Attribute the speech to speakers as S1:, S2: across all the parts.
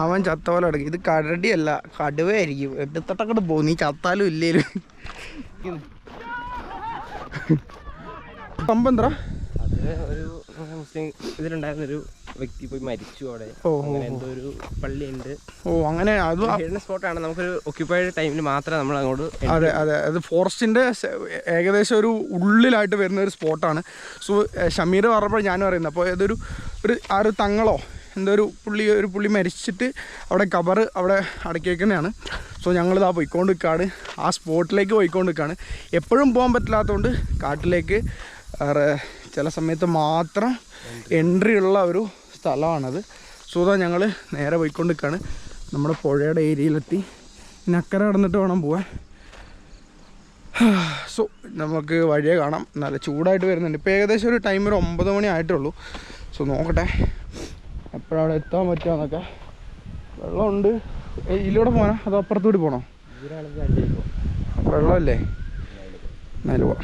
S1: അവൻ ചത്ത പോലെ എടുക്കും. ഇത് കരടിയല്ല, കടുവയായിരിക്കും. എടുത്തിട്ടൊക്കെ പോകും. നീ ചത്താലും ഇല്ലേലും. പമ്പെന്താ
S2: ഒരു മുസ്ലിം ഇതിലുണ്ടായിരുന്നൊരു വ്യക്തി പോയി മരിച്ചു അവിടെ. എന്തോ ഒരു പള്ളിയുണ്ട്.
S1: അങ്ങനെ അത്
S2: സ്പോട്ടാണ്. നമുക്കൊരു ഒക്യുപ്പൈഡ് ടൈമിൽ മാത്രമേ നമ്മൾ അങ്ങോട്ട്.
S1: അതെ, അത് ഫോറസ്റ്റിന്റെ ഏകദേശം ഒരു ഉള്ളിലായിട്ട് വരുന്ന ഒരു സ്പോട്ടാണ്. സോ ഷമീർ പറഞ്ഞപ്പോൾ ഞാനും അറിയുന്നത്. അപ്പോൾ ഇതൊരു ഒരു തങ്ങളോ എന്തോ ഒരു പുള്ളി മരിച്ചിട്ട് അവിടെ കബർ അവിടെ അടക്കി വയ്ക്കുന്നതാണ്. സോ ഞങ്ങളിതാ പോയിക്കൊണ്ട് നിൽക്കുകയാണ്, ആ സ്പോട്ടിലേക്ക് പോയിക്കൊണ്ട് നിൽക്കുകയാണ്. എപ്പോഴും പോകാൻ പറ്റില്ലാത്തതുകൊണ്ട് കാട്ടിലേക്ക് ചില സമയത്ത് മാത്രം എൻട്രി ഉള്ള ഒരു സ്ഥലമാണത്. സോ ഇതാ ഞങ്ങൾ നേരെ പോയിക്കൊണ്ട് നിൽക്കുകയാണ്. നമ്മുടെ പുഴയുടെ ഏരിയയിലെത്തി. ഇനി അക്കരെ കടന്നിട്ട് വേണം പോകാൻ. സോ നമുക്ക് വഴിയെ കാണാം. നല്ല ചൂടായിട്ട് വരുന്നുണ്ട്. ഇപ്പോൾ ഏകദേശം ഒരു ടൈം ഒരു 9 മണി ആയിട്ടുള്ളൂ. സോ നോക്കട്ടെ എപ്പോഴവിടെ എത്താൻ പറ്റുമെന്നൊക്കെ. വെള്ളമുണ്ട്. ഇതിലൂടെ പോകണോ അതോ അപ്പുറത്തൂടി പോകണോ? വെള്ളമല്ലേ, എന്നാലും പോവാം.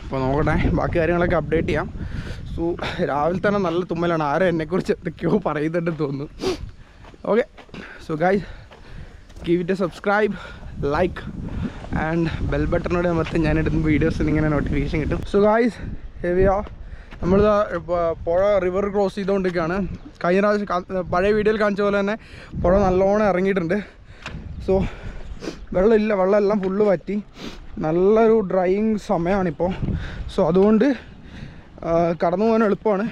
S1: അപ്പോൾ നോക്കട്ടെ, ബാക്കി കാര്യങ്ങളൊക്കെ അപ്ഡേറ്റ് ചെയ്യാം. സോ രാവിലെ തന്നെ നല്ല തുമ്മലാണ്. ആരും എന്നെക്കുറിച്ച് എന്തൊക്കെയോ പറയുന്നുണ്ടെന്ന് തോന്നുന്നു. Okay, so guys give it a subscribe, like and bell ബട്ടണോട് നമുക്ക് ഞാനിടുന്ന വീഡിയോസിന് ഇങ്ങനെ നോട്ടിഫിക്കേഷൻ കിട്ടും. സോ ഗൈസ് ഹെവിയാ നമ്മളിതാ പുഴ റിവർ ക്രോസ് ചെയ്തുകൊണ്ടിരിക്കുകയാണ്. കഴിഞ്ഞ പ്രാവശ്യം പഴയ വീഡിയോയിൽ കാണിച്ച പോലെ തന്നെ പുഴ നല്ലോണം ഇറങ്ങിയിട്ടുണ്ട്. സോ വെള്ളമില്ല, വെള്ളമെല്ലാം ഫുള്ള് പറ്റി. നല്ലൊരു ഡ്രൈയിങ് സമയമാണിപ്പോൾ. സോ അതുകൊണ്ട് കടന്നു പോകാൻ എളുപ്പമാണ്.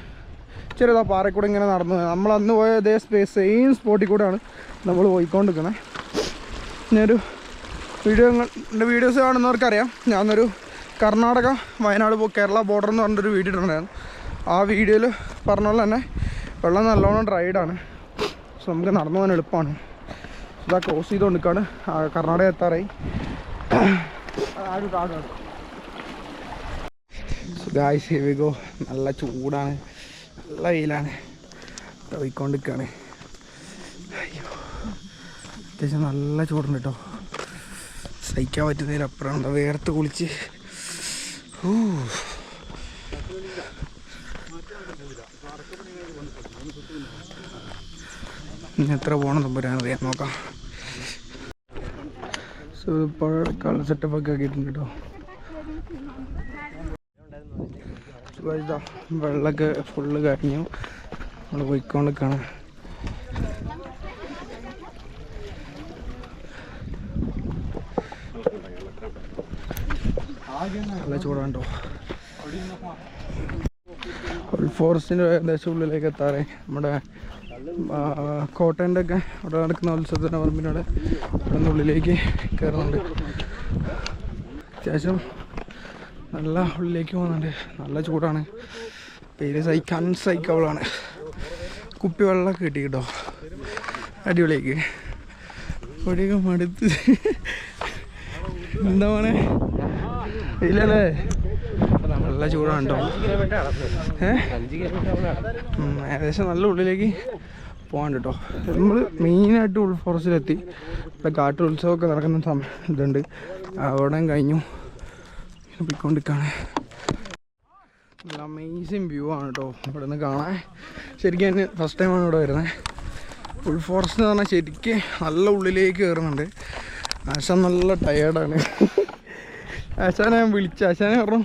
S1: ചെറിയതാ പാറക്കൂടെ ഇങ്ങനെ നടന്നു. നമ്മൾ അന്ന് പോയ അതേ സെയിം സ്പോട്ടിൽ കൂടെയാണ് നമ്മൾ പോയിക്കൊണ്ടിരിക്കുന്നത്. ഞാനൊരു വീഡിയോസ് കാണുന്നവർക്കറിയാം, ഞാനൊരു കർണാടക വയനാട് കേരള ബോർഡർ എന്ന് പറഞ്ഞൊരു വീഡിയോ ഇട്ടിട്ടുണ്ടായിരുന്നു. ആ വീഡിയോയിൽ പറഞ്ഞ പോലെ തന്നെ വെള്ളം നല്ലോണം ഡ്രൈഡാണ്. സോ നമുക്ക് നടന്നു പോകാൻ എളുപ്പമാണ്. ഇതാ ക്രോസ് ചെയ്തുകൊണ്ടിരിക്കുകയാണ്. കർണാടക എത്താറായി. Guys here we go. നല്ല ചൂടാണ്, നല്ല വെയിലാണ്. പോയിക്കൊണ്ടിരിക്കുകയാണ്. അയ്യോ, അത്യാവശ്യം നല്ല ചൂടുണ്ട് കേട്ടോ. സഹിക്കാൻ പറ്റുന്നതിലപ്പുറം എന്താ വേർത്ത് കുളിച്ച്. ഇനി എത്ര പോകണം തമ്പുരാനറിയാം, നോക്കാം. സോ പുഴ സെറ്റപ്പൊക്കെ ആക്കിയിട്ടുണ്ട് കേട്ടോ. വെള്ളമൊക്കെ ഫുള്ള് കഴിഞ്ഞു. നമ്മൾ പോയിക്കൊണ്ടിരിക്കുകയാണ്. നല്ല ചൂടാണ്ടോ. ഫോറസ്റ്റിൻ്റെ ഏകദേശം ഉള്ളിലേക്ക് എത്താറേ. നമ്മുടെ കോട്ടയൻ്റെ ഒക്കെ അവിടെ നടക്കുന്ന ഉത്സവത്തിൻ്റെ പറമ്പിനോടെ അവിടെ നിന്ന് ഉള്ളിലേക്ക് കയറുന്നുണ്ട്. അത്യാവശ്യം നല്ല ഉള്ളിലേക്ക് പോകുന്നുണ്ട്. നല്ല ചൂടാണ്. പേര് അൺസൈക്കബിളാണ്. കുപ്പി വെള്ളമൊക്കെ കിട്ടി കേട്ടോ, അടിപൊളിയേക്ക്. പൊടിയൊക്കെ മടുത്ത് എന്താ പോണേ ഇല്ലല്ലേ. നല്ല ചൂടാണ് കേട്ടോ. ഏകദേശം നല്ല ഉള്ളിലേക്ക് പോകാൻ കേട്ടോ. നമ്മൾ മെയിനായിട്ട് ഉൾ ഫോറസ്റ്റിലെത്തി. ഇപ്പം കാട്ടു ഉത്സവമൊക്കെ നടക്കുന്ന സമയം ഇതുണ്ട്, അവിടെ കഴിഞ്ഞു പോയിക്കൊണ്ടിരിക്കുകയാണ്. നല്ല അമേസിങ് വ്യൂ ആണ് കേട്ടോ ഇവിടെ നിന്ന് കാണാൻ. ശരിക്കും ഞാൻ ഫസ്റ്റ് ടൈമാണ് ഇവിടെ വരുന്നത്. ഉൾ ഫോറസ്റ്റ് എന്ന് പറഞ്ഞാൽ ശരിക്കും നല്ല ഉള്ളിലേക്ക് കയറുന്നുണ്ട്. ആശാൻ നല്ല ടയേർഡാണ്. ആശാനെ ഞാൻ വിളിച്ചു. ആശാനെ പറഞ്ഞു,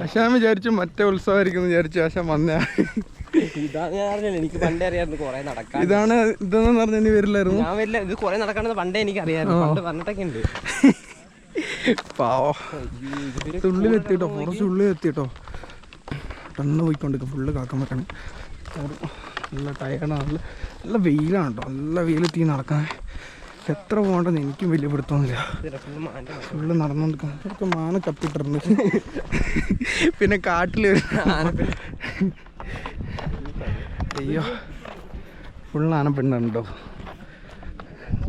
S1: ആശാൻ വിചാരിച്ചു മറ്റേ ഉത്സവമായിരിക്കും വിചാരിച്ചു. ആശാൻ വന്നേ.
S2: എനിക്ക് പണ്ടേ അറിയാമായിരുന്നു കുറെ നടക്കാൻ.
S1: ഇതെന്ന് പറഞ്ഞാൽ ഇനി വരില്ലായിരുന്നു.
S2: ഞാൻ വരില്ല, ഇത് കുറെ നടക്കണമെന്ന് പണ്ടേ എനിക്ക് അറിയാമായിരുന്നു. പറഞ്ഞിട്ടൊക്കെ ഉണ്ട്.
S1: പാവോ ഉള്ളിലെത്തിട്ടോ, കുറച്ച് ഉള്ളിലെത്തിട്ടോ. ടണ്ണ് പോയിക്കൊണ്ടിരിക്കും. ഫുള്ള് കാക്കാൻ പറ്റണം. നല്ല ടയർഡാണ്. നല്ല വെയിലാണ് കേട്ടോ. നല്ല വെയിലെത്തി നടക്കാൻ. എത്ര പോകണ്ടെന്ന് എനിക്കും വലിയ പിടുത്തമൊന്നുമില്ല. ഫുള്ള് നടന്നുകൊണ്ടിരിക്കണം. ഇതൊക്കെ മാന കപ്പിട്ടിട്ടുണ്ട്. പിന്നെ കാട്ടിൽ അയ്യോ ഫുള്ള് ആനപ്പിണ്ടുണ്ട് കേട്ടോ.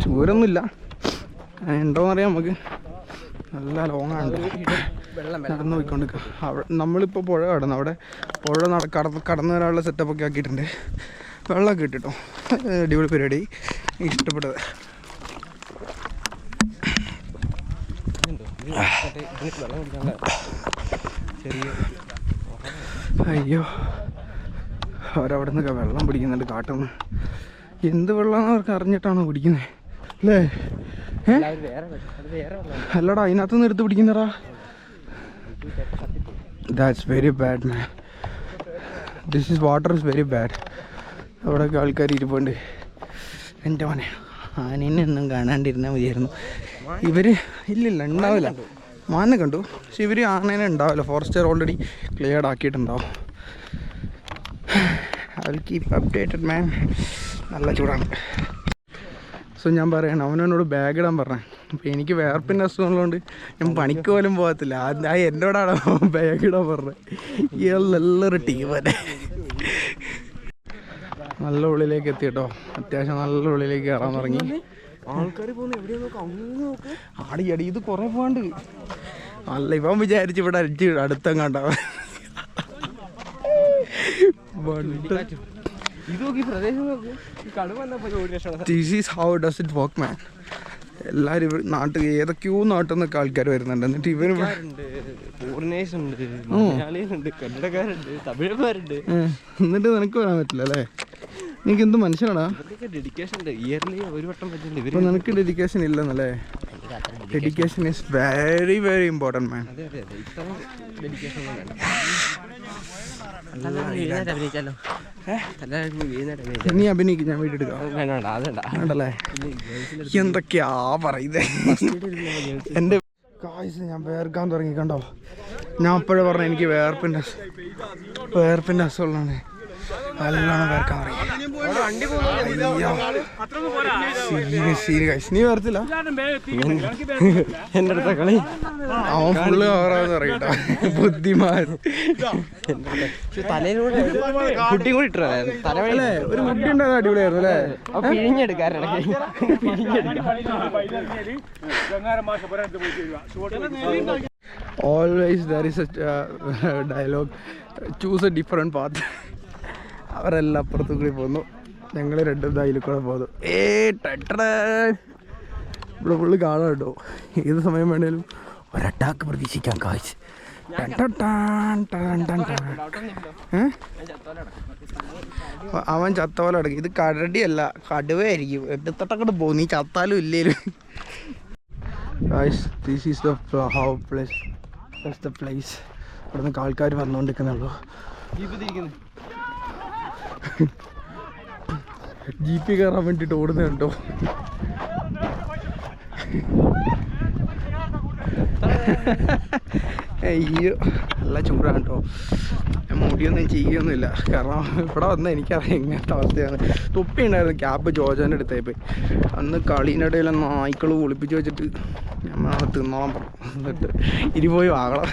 S1: ചൂരൊന്നുമില്ല, ഉണ്ടോയെന്നറിയാം നമുക്ക്. നല്ല ലോങ്ങാണ്. നടന്ന് പോയിക്കൊണ്ടിരിക്കുക. നമ്മളിപ്പോൾ പുഴ കടന്നു. അവിടെ പുഴ കടന്നു വരാനുള്ള സെറ്റപ്പൊക്കെ ആക്കിയിട്ടുണ്ട്. വെള്ളമൊക്കെ ഇട്ടിട്ടോ. അടിപൊളി പരിപാടി, ഇഷ്ടപ്പെട്ടത്. അയ്യോ, അവരവിടെ നിന്നൊക്കെ വെള്ളം പിടിക്കുന്നുണ്ട് കാട്ടുന്ന്. എന്ത് വെള്ളമാണെന്ന് അവർക്ക് അറിഞ്ഞിട്ടാണോ പിടിക്കുന്നത് അല്ലേ? അല്ലടാ, അതിനകത്തുനിന്ന് എടുത്ത് പിടിക്കുന്നടാ. That's very bad man. This is water is very bad. അവിടെയൊക്കെ ആൾക്കാർ ഇരിപ്പുണ്ട്. എൻ്റെ മോനെ, ആനേനെ ഒന്നും കാണാണ്ടിരുന്നാൽ മതിയായിരുന്നു. ഇവർ ഇല്ലില്ല, ഉണ്ടാവില്ല. മാനെ കണ്ടു, പക്ഷെ ഇവർ ആനേനെ ഉണ്ടാവില്ല. ഫോറസ്റ്റർ ഓൾറെഡി ക്ലിയർഡ് ആക്കിയിട്ടുണ്ടാവും. I will keep updated man. നല്ല ചൂടാണ്. സോ ഞാൻ പറയണം, അവനോട് ബാഗ് ഇടാൻ പറഞ്ഞേ. അപ്പോൾ എനിക്ക് വേർപ്പിൻ്റെ അസുഖമുള്ളതുകൊണ്ട് ഞാൻ പണിക്ക് പോലും പോകത്തില്ല. എന്നോടാണ് ബാഗ് ഇടാൻ പറഞ്ഞത്. ഇയാൾ നല്ലൊരു ടീമല്ലേ. നല്ല ഉള്ളിലേക്ക് എത്തി കേട്ടോ. അത്യാവശ്യം നല്ല ഉള്ളിലേക്ക് കയറാൻ തുടങ്ങി. ആൾക്കാർ ആടി അടി ഇത് കുറേ പോകാണ്ട്. അല്ല, ഇവൻ വിചാരിച്ച് ഇവിടെ അടുത്തെങ്ങാണ്ട. This is how does it work, man. എല്ലാവരും നാട്ടിൽ ഏതൊക്കെയോ നാട്ടിൽ നിന്നൊക്കെ ആൾക്കാർ വരുന്നുണ്ട്. എന്നിട്ട് ഇവർ എന്നിട്ട് നിനക്ക് വരാൻ പറ്റില്ല അല്ലേ? നിനക്ക് എന്ത് മനുഷ്യനാടാ? ഇപ്പൊ നിനക്ക് ഡെഡിക്കേഷൻ ഇല്ലെന്നല്ലേ? Dedication is very very important man. നീ അഭിനയിക്കും, ഞാൻ വീട്ടിൽ എടുക്കാണ്ടല്ലേ? എന്തൊക്കെയാ പറയുന്നേ? എൻ്റെ കായ്സ് ഞാൻ വേർക്കാൻ തുടങ്ങി കണ്ടോ. ഞാൻ അപ്പോഴേ പറഞ്ഞു എനിക്ക് വേർപ്പിൻ്റെ അസുഖമുള്ളതാണ്. നല്ലോണം വേർക്കാൻ തുടങ്ങി. നീ വേർത്തില്ല? എൻ്റെ അടുത്ത കളി അവൻ ഫുള്ള് കവറാന്ന് പറയട്ടോ. ബുദ്ധിമാൻ.
S2: കുട്ടി കൂടി
S1: അല്ലേ? ഒരു മുടി ഉണ്ടായത് അടിപൊളിയായിരുന്നു അല്ലേ? Always there is a dialogue, choose a different path. അവരെല്ലാം അപ്പുറത്തു കൂടി പോന്നു, ഞങ്ങൾ രണ്ടും അതിൽ കൂടെ പോന്നു. ഇവിടെ ഫുള്ള് കാണാം കേട്ടോ. ഏത് സമയം വേണേലും ഒരട്ടാക്ക് പ്രതീക്ഷിക്കാം. കാഴ്ച അവൻ ചത്തോല അടങ്ങി. ഇത് കരടിയല്ല, കടുവയായിരിക്കും. എടുത്തിട്ടങ്ങോട്ട് പോകും. നീ ചത്താലും ഇല്ലേലും. This is the place. That's the place. ഇവിടെ നിന്ന് ആൾക്കാർ വന്നുകൊണ്ടിരിക്കുന്നുള്ളൂ. ജീപ്പിൽ കയറാൻ വേണ്ടിയിട്ട് ഓടുന്നുണ്ടോ? അയ്യോ, നല്ല ചൂടാണ് കേട്ടോ. മുടിയൊന്നും ചെയ്യുകയൊന്നുമില്ല, കാരണം ഇവിടെ വന്നാൽ എനിക്കറിയാം ഇങ്ങനത്തെ അവസ്ഥയാണ്. തൊപ്പി ഉണ്ടായിരുന്നു ക്യാപ്പ് ജോജാൻ്റെ അടുത്തായി. അന്ന് കളീനിടയിൽ നായ്ക്കൾ ഒളിപ്പിച്ച് വെച്ചിട്ട് ഞാൻ തിന്നോളാൻ പറഞ്ഞു. എന്നിട്ട് ഇനി പോയി വാങ്ങണം.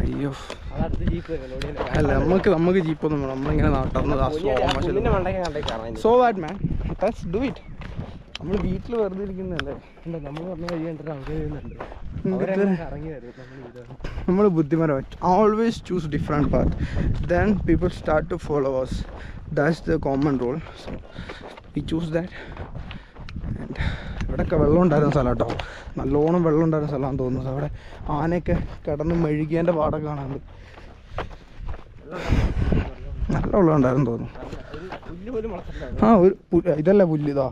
S1: അയ്യോ, അല്ല നമുക്ക് ജീപ്പൊന്നും വേണം. നമ്മളിങ്ങനെ നടന്നത് so what man, let's do it. നമ്മൾ വീട്ടിൽ വെറുതെ ഇരിക്കുന്നതല്ലേ? നമ്മൾ ബുദ്ധിമാരാണ്. Always choose different path, then people start to follow us. That's the common rule. So we choose that. And ഇവിടെയൊക്കെ വെള്ളം ഉണ്ടായിരുന്ന സ്ഥലം കേട്ടോ. നല്ലോണം വെള്ളം ഉണ്ടായിരുന്ന സ്ഥലമാണെന്ന് തോന്നുന്നത്. അവിടെ ആനയൊക്കെ കിടന്ന് മെഴുകിയതിൻ്റെ പാടൊക്കെ കാണാറുണ്ട്. നല്ല വെള്ളം ഉണ്ടായിരുന്നു തോന്നുന്നു. ആ, ഒരു ഇതല്ല പുല്ല്, ഇതാ.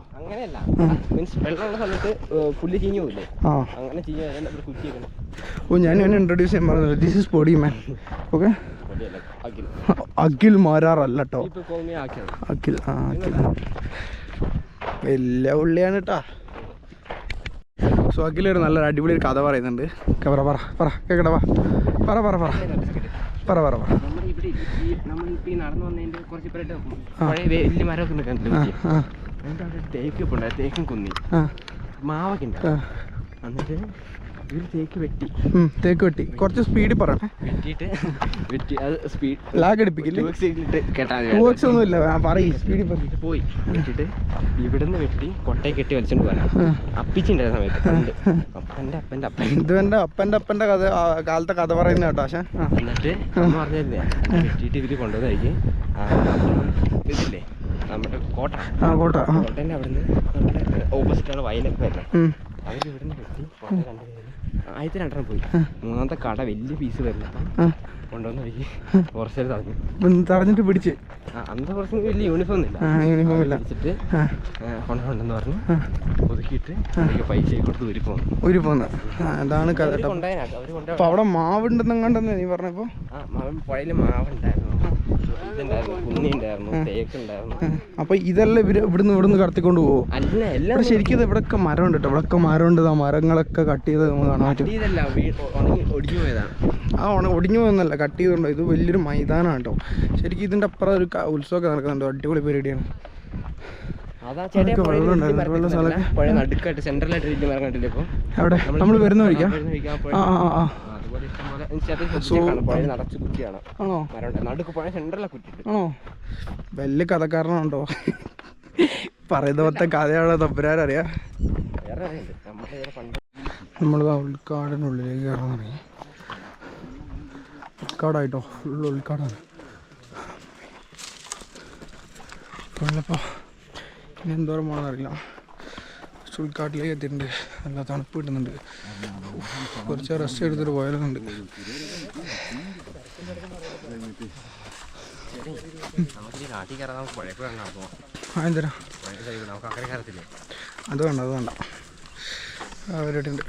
S1: ഓ, ഞാൻ ഇൻട്രൊഡ്യൂസ് ചെയ്യാൻ പറഞ്ഞത്. ദിസ് ഇസ് പൊടി മാൻ. ഓക്കെ, അഖിൽ മാരാറല്ല കേട്ടോ. അഖിൽ. അഖിൽ വലിയ ഉള്ളിയാണ് കേട്ടാ. സോ അഖിലൊരു നല്ലൊരു അടിപൊളി ഒരു കഥ പറയുന്നുണ്ട്. കേക്കടാ, പറ.
S2: നമ്മളിപ്പോ നടന്നു വന്നതിന്റെ കുറച്ച് പേരുടെ വലിയ മരമൊക്കെ തേക്കും കുന്നി മാവൊക്കെ ഉണ്ട്. എന്നിട്ട് ഇവര് തേക്ക് വെട്ടി കുറച്ച് സ്പീഡിൽ പറയണേ. വെട്ടി അത് സ്പീഡ് ലാഗ് അടിപ്പിക്കില്ല. ഒന്നുമില്ല, പറയും സ്പീഡിൽ പോയി വെട്ടിട്ട് ഇവിടുന്ന് വെട്ടി കൊട്ടയെ കെട്ടി വലിച്ചോണ്ട് പോകാനാ. അപ്പിച്ചുണ്ടായിരുന്ന സമയത്ത് അപ്പൻ്റെ അപ്പൻ ഇത് എൻ്റെ അപ്പൻ്റെ കഥ, കാലത്തെ കഥ പറയുന്ന കേട്ടോ. പക്ഷേ എന്നിട്ട് അമ്മ പറഞ്ഞില്ലേ, വെട്ടിയിട്ട് ഇവര് കൊണ്ടുവന്നായിരിക്കും ഇതില്ലേ നമ്മുടെ കോട്ടേൻ്റെ അവിടുന്ന് നമ്മുടെ ഓപ്പോസിറ്റാണ് വയലൊക്കെ വരുന്നത്. അവരിവിടുന്ന് വെട്ടി കോട്ട കണ്ടു ആദ്യത്തെ 2 പോയി. മൂന്നാമത്തെ കട വലിയ പീസ് വരുന്ന കൊണ്ടുവന്ന് വഴി കുറച്ചേരം
S1: തടഞ്ഞിട്ട് പിടിച്ച്.
S2: അന്നത്തെ കുറച്ച് വലിയ യൂണിഫോം
S1: യൂണിഫോം ഇല്ല
S2: പിടിച്ചിട്ട് കൊണ്ടുണ്ടെന്ന് പറഞ്ഞ് ഒതുക്കിയിട്ട് പൈസ കൊടുത്ത് ഊരി പോന്നു.
S1: അതാണ് കഥ. അപ്പൊ അവിടെ മാവുണ്ടെന്നും കണ്ടെന്ന് നീ പറഞ്ഞപ്പോ?
S2: പുഴയില് മാവുണ്ടായിരുന്നു, ഇതുണ്ടായിരുന്നു, കുന്നി ഉണ്ടായിരുന്നു, തേക്കുണ്ടായിരുന്നു.
S1: അപ്പൊ ഇതെല്ലാം ഇവിടുന്ന് കടത്തിക്കൊണ്ട് പോകും?
S2: അല്ല, എല്ലാം
S1: ശരിക്കും ഇവിടെയൊക്കെ മരം ഉണ്ട് കേട്ടോ. ഇവിടെയൊക്കെ മരം ഉണ്ട്. ആ മരങ്ങളൊക്കെ കട്ട് ചെയ്ത് നമുക്ക് കാണാൻ പറ്റും.
S2: ഒടിഞ്ഞു പോയതാണ്.
S1: ഒടിഞ്ഞു പോകുന്നല്ല, കട്ട് ചെയ്തുണ്ടോ. ഇത് വലിയൊരു മൈതാനമാണ് കേട്ടോ. ശരിക്കും ഇതിന്റെ അപ്പുറം ഒരു ഉത്സവമൊക്കെ നടക്കുന്നുണ്ട്. അടിപൊളി പരിപാടിയാണ്.
S2: നടുക്കായിട്ട് സെൻട്രലായിട്ട് വലിയ മരം കണ്ടില്ലേ? ഇപ്പൊ
S1: അവിടെ നമ്മൾ വരുന്ന വഴിക്കാം. ആണോ? വലിയ കഥക്കാരനാണോ? പറയുന്ന മൊത്തം കഥയാണോ തമ്പുരാനറിയാ? നമ്മളിതാ ഉൾക്കാടിനുള്ളിലേക്ക് കയറാൻ തുടങ്ങി. ഉൾക്കാടായിട്ടോ, ഫുള്ള് ഉൾക്കാടാണ്. ഇപ്പോൾ ഇനി എന്തോരം പോകണമെന്നറിയില്ല. ഉൾക്കാട്ടിലേക്ക് എത്തിയിട്ടുണ്ട്. നല്ല തണുപ്പ് കിട്ടുന്നുണ്ട്. കുറച്ച് റെസ്റ്റ് എടുത്തിട്ട് പോയാലുണ്ട്. അതെന്തരാ? അത് വേണ്ട, അത് വേണ്ട. അവരുണ്ട്.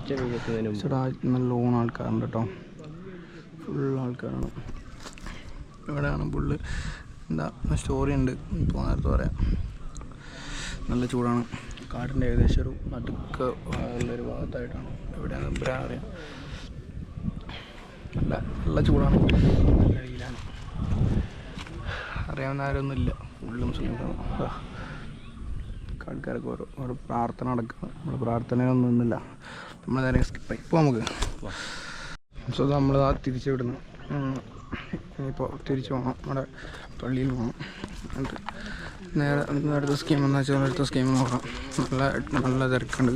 S1: ചേട്ടാ നല്ലോണം ആൾക്കാരുണ്ട് കേട്ടോ. ഫുൾ ആൾക്കാരാണ്. ഇവിടെയാണ് ഫുള്ള്. എന്താ സ്റ്റോറി ഉണ്ട്, ഇപ്പോൾ നേരത്തെ പറയാം. നല്ല ചൂടാണ്. കാടിൻ്റെ ഏകദേശം ഒരു നടുക്ക് ഉള്ളൊരു ഭാഗത്തായിട്ടാണ്. എവിടെയാണ് എമ്പുരാൻ അറിയാം. നല്ല ചൂടാണ്. നല്ല വെയിലാണ്. അറിയാവുന്ന ആരൊന്നുമില്ല. ഫുള്ള് മുസ്ലിംസാണ്. ആൾക്കാരൊക്കെ ഓരോ പ്രാർത്ഥന നടക്കുന്നത്. നമ്മൾ പ്രാർത്ഥനയൊന്നും ഒന്നുമില്ല. നമ്മൾ നേരെ സ്കിപ്പായി ഇപ്പോൾ നമുക്ക്. സോ നമ്മൾ തിരിച്ചു വിടുന്നു. ഇനിയിപ്പോൾ തിരിച്ചു പോകണം. നമ്മുടെ പള്ളിയിൽ പോകണം. എന്നിട്ട് നേരെ അടുത്ത സ്കീം എന്ന് വെച്ചാൽ അടുത്ത സ്കീം നോക്കാം. നല്ല തിരക്കുണ്ട്.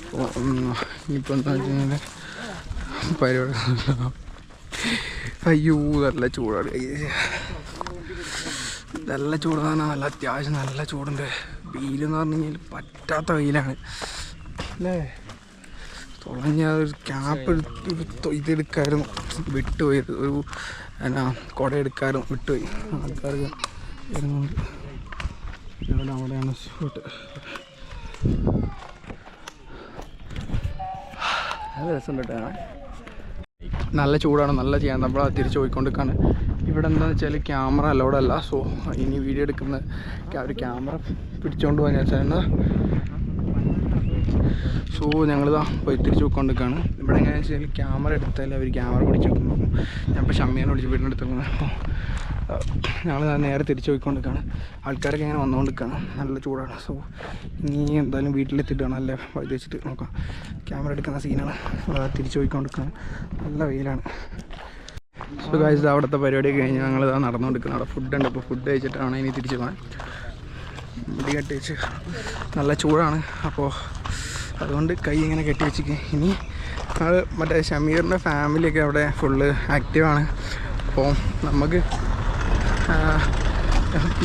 S1: അപ്പോൾ ഇനിയിപ്പോൾ എന്താ വെച്ച് കഴിഞ്ഞാൽ പരിപാടി അയ്യോ നല്ല ചൂടാണ്. നല്ല ചൂടാണ്. നല്ല അത്യാവശ്യം നല്ല ചൂടുണ്ട്. വെയിലെന്ന് പറഞ്ഞു കഴിഞ്ഞാൽ പറ്റാത്ത വെയിലാണ് അല്ലേ? തുടങ്ങിയ ഒരു ക്യാപ്പ് ഇതെടുക്കായിരുന്നു, വിട്ടുപോയത്. ഒരു എന്നാ കുട എടുക്കാനും വിട്ടുപോയി. ആൾക്കാർക്ക് വരുന്നുണ്ട്. അവിടെയാണ് സ്പോട്ട്. നല്ല രസമുണ്ട് കേട്ടോ. നല്ല ചൂടാണ്, നല്ല ചെയ്യാൻ. നമ്മൾ തിരിച്ച് പോയിക്കൊണ്ടിരിക്കുകയാണ്. ഇവിടെ എന്താണെന്ന് വെച്ചാൽ ക്യാമറ അലൗഡ് അല്ല. സോ ഇനി വീഡിയോ എടുക്കുന്ന ഒരു ക്യാമറ പിടിച്ചുകൊണ്ട് പോകാൻ വെച്ചാൽ സോ ഞങ്ങളിതാ പോയി തിരിച്ച് പോയിക്കൊണ്ടിരിക്കുകയാണ്. ഇവിടെ എങ്ങനെയാണെന്ന് വെച്ചാൽ ക്യാമറ എടുത്താൽ അവർ ക്യാമറ പിടിച്ച് വെക്കുന്നു. ഞാനിപ്പോൾ ഷമ്മിയെ വിളിച്ച് വീടിൻ്റെ എടുത്തിരിക്കുന്നത്. അപ്പോൾ ഞങ്ങൾ നേരെ തിരിച്ച് പോയിക്കൊണ്ടിരിക്കുകയാണ്. ആൾക്കാരൊക്കെ ഇങ്ങനെ വന്നുകൊണ്ടിരിക്കുകയാണ്. നല്ല ചൂടാണ്. സോ ഇനി എന്തായാലും വീട്ടിലെത്തിയിട്ടാണ് നല്ല വഴി വെച്ചിട്ട് നോക്കാം. ക്യാമറ എടുക്കുന്ന സീനാണ്. തിരിച്ച് പോയിക്കൊണ്ടിരിക്കുകയാണ്. നല്ല വെയിലാണ്. സോ ഗൈസ് അവിടുത്തെ പരിപാടിയൊക്കെ കഴിഞ്ഞ് ഞങ്ങളിതാ നടന്നുകൊണ്ടിരിക്കുന്നത്. അവിടെ ഫുഡുണ്ട്. ഇപ്പോൾ ഫുഡ് കഴിച്ചിട്ടാണ് ഇനി തിരിച്ച് പോകാൻ. മുടി കെട്ടി വെച്ച് നല്ല ചൂടാണ്. അപ്പോൾ അതുകൊണ്ട് കൈ ഇങ്ങനെ കെട്ടി വെച്ചിട്ട് ഇനി അത് മറ്റേ ഷമീറിൻ്റെ ഫാമിലിയൊക്കെ അവിടെ ഫുള്ള് ആക്റ്റീവാണ്. അപ്പോൾ നമുക്ക്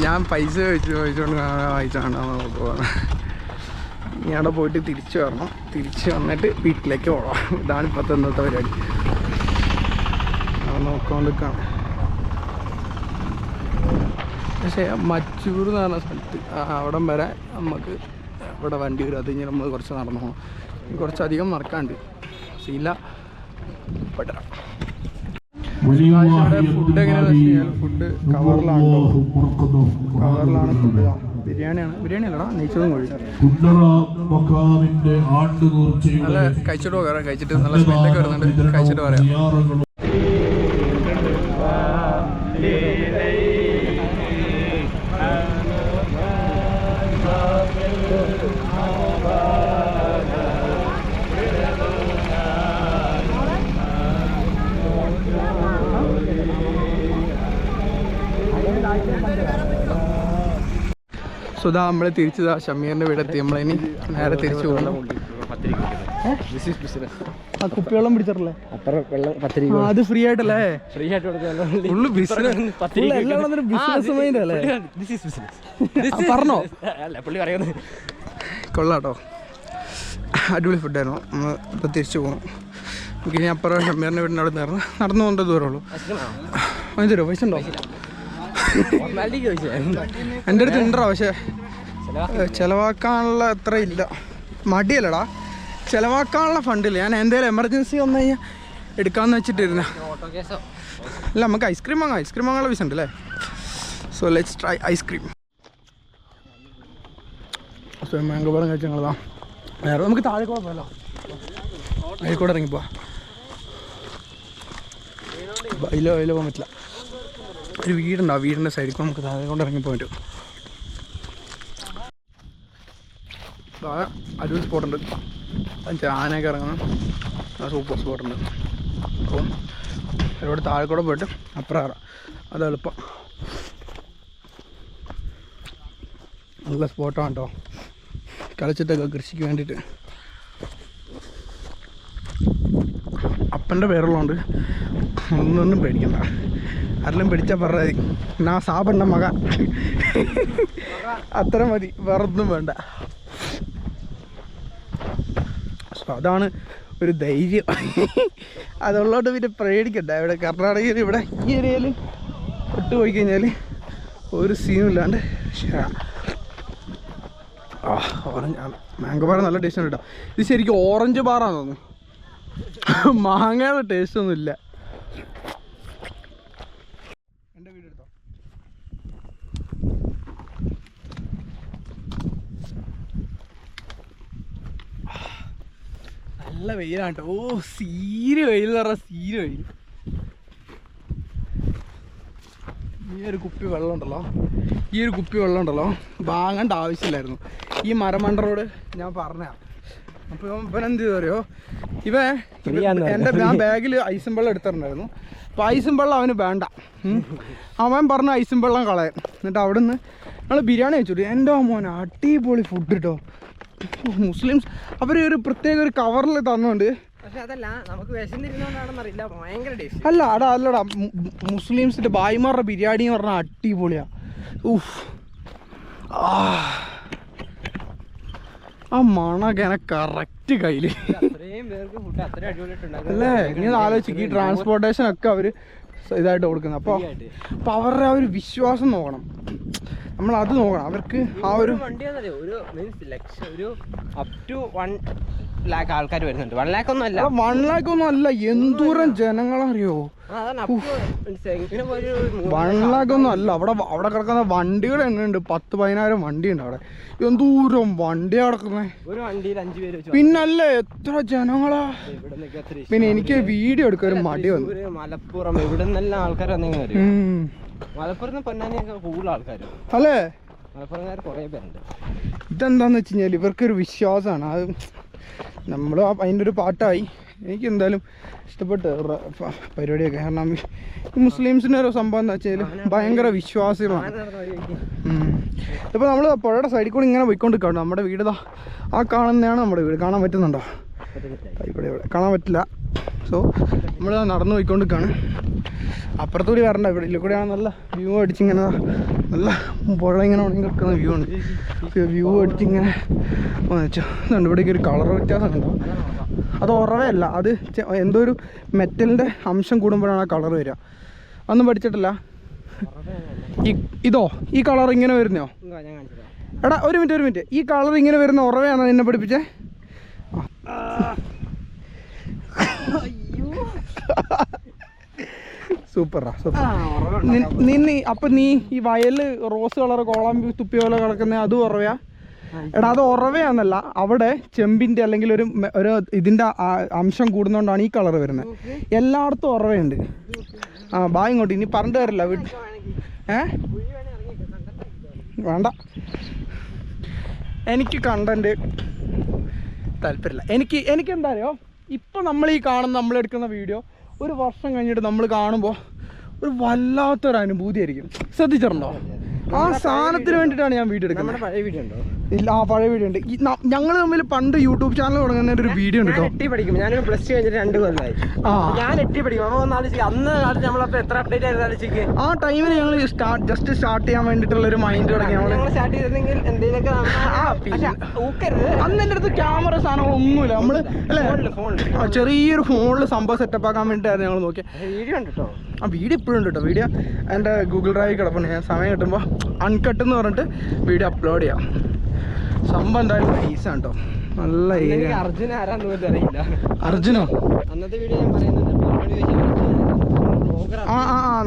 S1: ഞാൻ പൈസ ചോദിച്ചുകൊണ്ട് വായിച്ചാണ് പോകാൻ. ഇനി അവിടെ പോയിട്ട് തിരിച്ച് വരണം. തിരിച്ച് വന്നിട്ട് വീട്ടിലേക്ക് പോകാം. ഇതാണ് ഇപ്പോഴത്തെ ഇന്നത്തെ പരിപാടി. അവിടെ നോക്കിക്കൊണ്ടിരിക്കുകയാണ്. പക്ഷേ മച്ചൂർ എന്ന് പറഞ്ഞ സ്ഥലത്ത് അവിടം വരെ നമുക്ക് ഇവിടെ വണ്ടി വരും. അത് കഴിഞ്ഞ് നമ്മൾ കുറച്ച് നടന്നു പോകണം. കുറച്ചധികം നടക്കാണ്ട് സീല പെട്ട ഫുഡ് എങ്ങനെയാണെന്ന് വെച്ച് കഴിഞ്ഞാൽ ഫുഡ് കവറിലാണ് ഫുഡ്. ബിരിയാണിയാണ്. ബിരിയാണി അല്ലടാ, നെയ്ച്ചോറും കോഴി. നല്ല കഴിച്ചിട്ട് പോകാം. കഴിച്ചിട്ട് നല്ല സ്മെല്ലൊക്കെ വരുന്നുണ്ട്. കഴിച്ചിട്ട് പറയാം. സോ ഇതാ നമ്മൾ തിരിച്ച് ഷമീറിൻ്റെ വീടെത്തി. നമ്മളിനി നേരെ തിരിച്ചു പോകണം. ആ കുപ്പിവെള്ളം പിടിച്ചിട്ടല്ലേ അത് ഫ്രീ ആയിട്ടല്ലേ? ഫുള്ള് ബിസിനസ് മൈൻഡ് അല്ലേ? പറഞ്ഞോ? കൊള്ളാട്ടോ. അടിപൊളി ഫുഡായിരുന്നു. നമ്മൾ ഇപ്പോൾ തിരിച്ചു പോകുന്നു. നമുക്ക് ഇനി അപ്പുറം ഷമീറിൻ്റെ വീടിൻ്റെ അവിടെ നിന്ന് നടന്നു പോകേണ്ട ദൂരമേ ഉള്ളൂ. അതിന് തരുമോ? പൈസ ഉണ്ടോ? എൻ്റെ അടുത്ത് ഉണ്ടോ, പക്ഷേ ചിലവാക്കാനുള്ള അത്ര ഇല്ല. മടിയല്ലടാ, ചിലവാക്കാനുള്ള ഫണ്ടില്ല. ഞാൻ എന്തെങ്കിലും എമർജൻസി വന്നു കഴിഞ്ഞാൽ എടുക്കാമെന്ന് വെച്ചിട്ടിരുന്ന. അല്ല, നമുക്ക് ഐസ്ക്രീം വാങ്ങാനുള്ള പൈസ ഉണ്ട് അല്ലേ? So let's try ice cream. So mango പഴം കഴിച്ച് ഞങ്ങളതാ വേറെ. നമുക്ക് താഴെക്കൂടെ പോയല്ലോ, അതിൽക്കൂടെ ഇറങ്ങിപ്പോവാ. അതിലോ പോകാൻ പറ്റില്ല. ഒരു വീടുണ്ട്, ആ വീടിൻ്റെ സൈഡിൽ കൂടെ നമുക്ക് താഴെ കൊണ്ട് ഇറങ്ങിപ്പോകാൻ പറ്റും. അടിപൊളി സ്പോട്ടുണ്ട്. ആനയൊക്കെ ഇറങ്ങണം, സൂപ്പർ സ്പോട്ടുണ്ട്. അപ്പം ഒരുപാട് താഴെ കൂടെ പോയിട്ട് അപ്പുറം കയറാം, അത് എളുപ്പം. നല്ല സ്പോട്ടാണ് കേട്ടോ, കളിച്ചിട്ടൊക്കെ കൃഷിക്ക് വേണ്ടിയിട്ട്. അപ്പൻ്റെ പേരുള്ളതുകൊണ്ട് ഒന്നും പേടിക്കണ്ട. ആരെല്ലാം പിടിച്ചാൽ പറഞ്ഞാൽ നാ സാബണ്ണ മക അത്ര മതി, വേറൊന്നും വേണ്ട. സോ അതാണ് ഒരു ധൈര്യം. അതുള്ളതുകൊണ്ട് പിന്നെ പേടിക്കണ്ട. ഇവിടെ കർണാടകയിൽ ഇവിടെ ഈ ഏരിയയിൽ ഒട്ട് പോയി കഴിഞ്ഞാൽ ഒരു സീനും ഇല്ലാണ്ട്. ഓറഞ്ച് മാംഗോ ബാർ നല്ല ടേസ്റ്റ് ഉണ്ട് കേട്ടോ. ഇത് ശരിക്കും ഓറഞ്ച് ബാറാന്ന് തോന്നുന്നു, മാങ്ങയുടെ ടേസ്റ്റ് ഒന്നും ഇല്ല. എൻ്റെ വീട് എടുത്തോ. നല്ല വെയിലാണ് കേട്ടോ. ഓ സീര് വെയിൽ എന്ന് പറഞ്ഞാൽ സീര് വെയിൽ. ഈ ഒരു കുപ്പി വെള്ളം ഉണ്ടല്ലോ വാങ്ങേണ്ട ആവശ്യമില്ലായിരുന്നു. ഈ മരമണ്ടറോട് ഞാൻ പറഞ്ഞ. അപ്പോൾ ഇവൻ എന്ത് ചെയ്തു അറിയോ, ഞാൻ ബാഗിൽ ഐസും വെള്ളം എടുത്തിട്ടുണ്ടായിരുന്നു. അപ്പോൾ ഐസും വെള്ളം അവന് വേണ്ട. അവൻ പറഞ്ഞ ഐസും വെള്ളം കളയാൻ. എന്നിട്ട് അവിടെ നിന്ന് ഞങ്ങൾ ബിരിയാണി കഴിച്ചു. എൻ്റെ മോനെ അടിപൊളി ഫുഡ് കേട്ടോ. മുസ്ലിംസ് അവർ ഒരു പ്രത്യേക ഒരു കവറിൽ തന്നുകൊണ്ട്. അല്ല അല്ലടാ, മുസ്ലിംസിന്റെ ഭായിമാരുടെ ബിരിയാണി എന്ന് പറഞ്ഞാൽ അടിപൊളിയാ. ആ മണകനെ കറക്റ്റ് കയ്യില് അല്ലേ? ഇങ്ങനെ ആലോചിക്കും, ഈ ട്രാൻസ്പോർട്ടേഷൻ ഒക്കെ അവര് ഇതായിട്ട് കൊടുക്കുന്നത്. അപ്പോൾ അവരുടെ ആ ഒരു വിശ്വാസം നോക്കണം, നമ്മളത് നോക്കണം. അവർക്ക് ആ ഒരു
S2: 1 lakh ആൾക്കാർ വരുന്നുണ്ട്. 1 lakh ഒന്നും അല്ല,
S1: 1 lakh ഒന്നും അല്ല. എന്തോരം ജനങ്ങളറിയോ? 1 lakh ഒന്നും അല്ല. അവിടെ കിടക്കുന്ന വണ്ടികൾ എണ്ണുണ്ട്, 10-15 വണ്ടിയുണ്ട് അവിടെ. എന്തോരം വണ്ടിയാ കിടക്കുന്നത്.
S2: ഒരു വണ്ടിയിൽ 5 പേര് വെച്ച്.
S1: പിന്നല്ലേ എത്ര ജനങ്ങളാ. പിന്നെ എനിക്ക് വീഡിയോ എടുക്കാൻ ഒരു മടി വന്നു.
S2: മലപ്പുറം ഇവിടെ നിന്നെല്ലാം ആൾക്കാർ വന്നെങ്കിൽ മലപ്പുറത്ത് പൊന്നാനിയൊക്കെ കൂടുതൽ ആൾക്കാർ
S1: അല്ലേ?
S2: മലപ്പുറംകാർ കുറേ പേരുണ്ട്.
S1: ഇതെന്താന്ന് വെച്ച് കഴിഞ്ഞാൽ ഇവർക്കൊരു വിശ്വാസമാണ്. അത് നമ്മൾ അതിൻ്റെ ഒരു പാട്ടായി. എനിക്ക് എന്തായാലും ഇഷ്ടപ്പെട്ട പരിപാടിയൊക്കെ. കാരണം ഈ മുസ്ലിംസിൻ്റെ ഒരു സംഭവം എന്താ വെച്ചാൽ ഭയങ്കര വിശ്വാസികളാണ്. ഇപ്പോൾ നമ്മൾ പുഴയുടെ സൈഡിൽ കൂടി ഇങ്ങനെ പോയിക്കൊണ്ടിരിക്കുകയാണ്. നമ്മുടെ വീട് ആ കാണുന്നതാണ് നമ്മുടെ വീട്. കാണാൻ പറ്റുന്നുണ്ടോ? ഇവിടെ കാണാൻ പറ്റില്ല. സോ നമ്മൾ നടന്നു പോയിക്കൊണ്ടിരിക്കുകയാണ്. അപ്പുറത്തുകൂടി വരണ്ട, ഇവിടെ ഇതിൽ കൂടെയാണ് നല്ല വ്യൂ അടിച്ചിങ്ങനെ നല്ല പുഴ ഇങ്ങനെ ഉണങ്ങി കിടക്കുന്ന വ്യൂ ഉണ്ട്. വ്യൂ അടിച്ചിങ്ങനെ വെച്ചോ. ഇതുണ്ട്, ഇവിടേക്ക് ഒരു കളർ വ്യത്യാസം ഉണ്ടോ? അത് ഉറവയല്ല, അത് എന്തോ ഒരു മെറ്റലിൻ്റെ അംശം കൂടുമ്പോഴാണ് ആ കളർ വരിക. അതൊന്നും പഠിച്ചിട്ടില്ല. ഇതോ ഈ കളർ ഇങ്ങനെ വരുന്നോ? എടാ ഒരു മിനിറ്റ്, ഈ കളർ ഇങ്ങനെ വരുന്ന ഉറവയാണോ എന്നെ പഠിപ്പിച്ചേ? സൂപ്പറാ സൂപ്പർ. അപ്പൊ നീ ഈ വയല് റോസ് കളർ കോളാമ്പി തുപ്പി പോലെ കിടക്കുന്ന അതും ഉറവയാ? എടാ അത് ഉറവയാന്നല്ല, അവിടെ ചെമ്പിന്റെ അല്ലെങ്കിൽ ഒരു ഇതിന്റെ അംശം കൂടുന്നോണ്ടാണ് ഈ കളർ വരുന്നത്. എല്ലായിടത്തും ഉറവയുണ്ട്. ബാ ഇങ്ങോട്ട്, ഇനി പറഞ്ഞിട്ട് വരില്ല വീട്ടിൽ. വേണ്ട, എനിക്ക് കണ്ടന്റ് താല്പര്യമില്ല. എനിക്ക് എന്താ അറിയോ, ഇപ്പം നമ്മൾ ഈ കാണുന്ന നമ്മളെടുക്കുന്ന വീഡിയോ ഒരു വർഷം കഴിഞ്ഞിട്ട് നമ്മൾ കാണുമ്പോൾ ഒരു വല്ലാത്തൊരു അനുഭൂതി ആയിരിക്കും. ശ്രദ്ധിച്ചിട്ടുണ്ടോ? ആ സാധനത്തിന് വേണ്ടിയിട്ടാണ് ഞാൻ വീഡിയോ എടുക്കുന്നത്.
S2: നമ്മുടെ പഴയ വീഡിയോ ഉണ്ടോ?
S1: ഇല്ല, ആ പഴയ വീഡിയോ ഉണ്ട്. ഞങ്ങൾ തമ്മിൽ പണ്ട് യൂട്യൂബ് ചാനൽ തുടങ്ങുന്നതിന്റെ ഒരു വീഡിയോ ഉണ്ട് കേട്ടോ.
S2: എട്ടി പഠിക്കും, ഞാനൊരു പ്ലസ് ടു കഴിഞ്ഞിട്ട് 2 കൊല്ലമായി. ഞാൻ എട്ടി പഠിക്കും. അപ്പോൾ അന്ന് കാലത്ത് നമ്മളപ്പോൾ എത്ര അപ്ഡേറ്റ് ആയിരുന്നു ആലോചിക്ക്.
S1: ആ ടൈമിൽ ഞങ്ങൾ ജസ്റ്റ് സ്റ്റാർട്ട് ചെയ്യാൻ വേണ്ടിയിട്ടുള്ള ഒരു മൈൻഡ് തുടങ്ങി.
S2: ഞങ്ങൾ സ്റ്റാർട്ട് ചെയ്തിരുന്നെങ്കിൽ എന്തെങ്കിലുമൊക്കെ
S1: അന്ന് എൻ്റെ അടുത്ത് ക്യാമറ സാധനങ്ങളൊന്നുമില്ല. നമ്മള് അല്ലേ ചെറിയൊരു ഫോണിൽ സംഭവം സെറ്റപ്പ് ആക്കാൻ വേണ്ടിയിട്ടായിരുന്നു ഞങ്ങൾ നോക്കിയത്.
S2: വീഡിയോ ഉണ്ട് കേട്ടോ.
S1: ആ വീഡിയോ ഇപ്പോഴും ഉണ്ട് കേട്ടോ. വീഡിയോ എൻ്റെ ഗൂഗിൾ ഡ്രൈവിൽ കിടപ്പുണ്ട്. ഞാൻ സമയം കിട്ടുമ്പോൾ അൺകട്ട് എന്ന് പറഞ്ഞിട്ട് വീഡിയോ അപ്ലോഡ് ചെയ്യാം. സംഭവം എന്തായാലും നൈസാണ് കേട്ടോ. നല്ല ഏരിയ.
S2: അർജുൻ ആരാന്ന് പോലും അറിയില്ല.
S1: അർജുനോ?
S2: അന്നത്തെ വീഡിയോ ഞാൻ പറയുന്നത്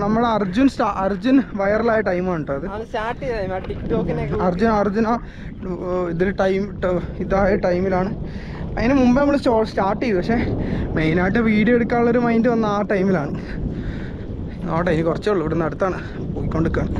S1: നമ്മളെ അർജുൻ വൈറലായ ടൈമാണ് കേട്ടോ അത്.
S2: സ്റ്റാർട്ട് ചെയ്ത ടിക്ടോക്കിനെ
S1: അർജുന ഇതിൽ ഇതായ ടൈമിലാണ്. അതിന് മുമ്പേ നമ്മൾ സ്റ്റാർട്ട് ചെയ്തു. പക്ഷേ മെയിനായിട്ട് വീഡിയോ എടുക്കാനുള്ളൊരു മൈൻഡ് വന്ന ആ ടൈമിലാണ്. ആട്ടെ, ഇനി കുറച്ചേ ഉള്ളൂ. ഇവിടുന്ന് അടുത്താണ് പോയിക്കൊണ്ടിരിക്കുകയാണ്.